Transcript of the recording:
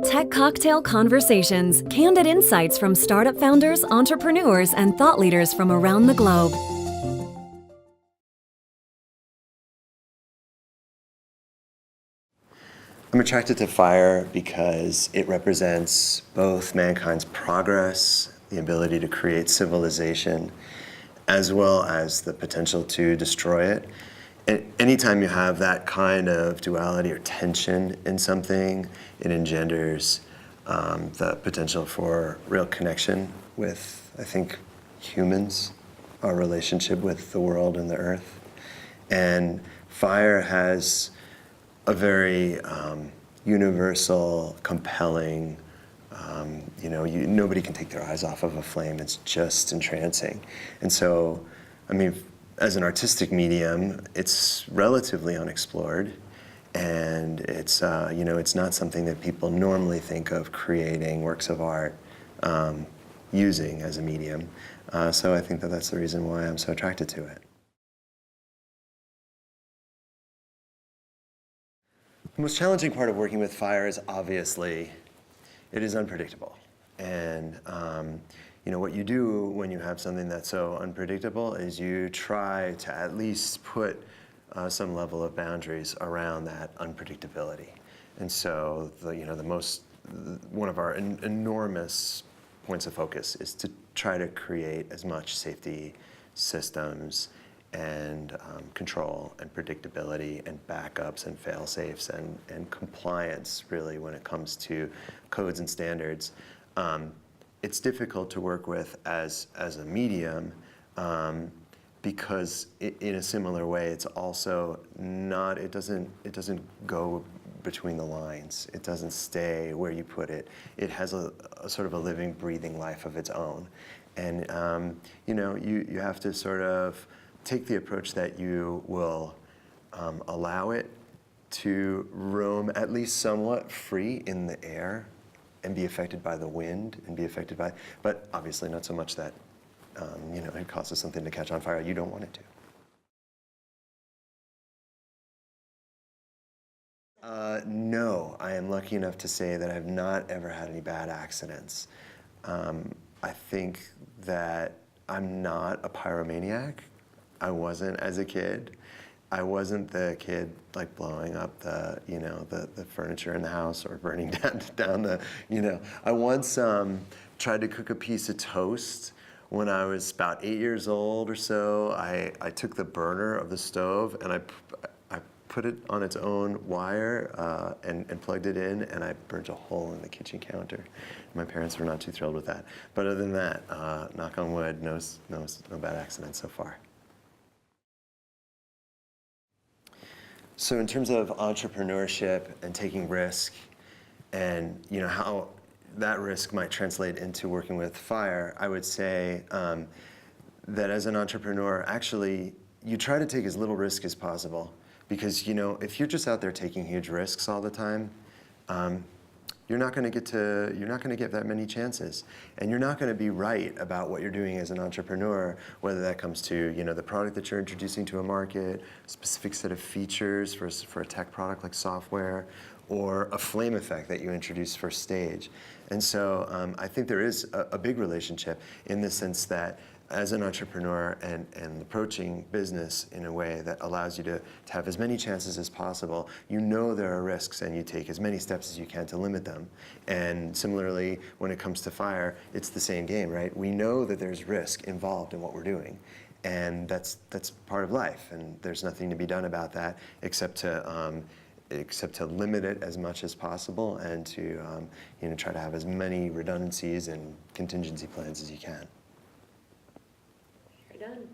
Tech Cocktail Conversations, candid insights from startup founders, entrepreneurs, and thought leaders from around the globe. I'm attracted to fire because it represents both mankind's progress, the ability to create civilization, as well as the potential to destroy it. And anytime you have that kind of duality or tension in something, it engenders the potential for real connection with, I think, humans, our relationship with the world and the earth. And fire has a very universal, compelling, nobody can take their eyes off of a flame. It's just entrancing. And so, I mean, as an artistic medium, it's relatively unexplored. And it's, it's not something that people normally think of creating works of art using as a medium. So I think that that's the reason why I'm so attracted to it. The most challenging part of working with fire is obviously it is unpredictable. And what you do when you have something that's so unpredictable is you try to at least put some level of boundaries around that unpredictability. And so one of our enormous points of focus is to try to create as much safety systems and control and predictability and backups and fail-safes and compliance, really, when it comes to codes and standards. It's difficult to work with as a medium because in a similar way, it's also not, it doesn't go between the lines. It doesn't stay where you put it. It has a sort of a living, breathing life of its own. And you have to sort of take the approach that you will allow it to roam at least somewhat free in the air and be affected by the wind and be affected by, but obviously not so much that it causes something to catch on fire you don't want it to. No, I am lucky enough to say that I've not ever had any bad accidents. I think that I'm not a pyromaniac. I wasn't as a kid. I wasn't the kid like blowing up the furniture in the house or burning down the. I once tried to cook a piece of toast when I was about 8 years old or so. I took the burner of the stove and I put it on its own wire and plugged it in, and I burnt a hole in the kitchen counter. My parents were not too thrilled with that. But other than that, knock on wood, no bad accidents so far. So in terms of entrepreneurship and taking risk, and how that risk might translate into working with fire, I would say that as an entrepreneur, actually, you try to take as little risk as possible. Because if you're just out there taking huge risks all the time, you're not going to get that many chances, and you're not going to be right about what you're doing as an entrepreneur, whether that comes to the product that you're introducing to a market, a specific set of features for a tech product like software, or a flame effect that you introduce for stage. And so I think there is a big relationship in the sense that as an entrepreneur and approaching business in a way that allows you to have as many chances as possible, there are risks and you take as many steps as you can to limit them. And similarly, when it comes to fire, it's the same game, right? We know that there's risk involved in what we're doing. And that's part of life, and there's nothing to be done about that except to limit it as much as possible and to try to have as many redundancies and contingency plans as you can. You're done.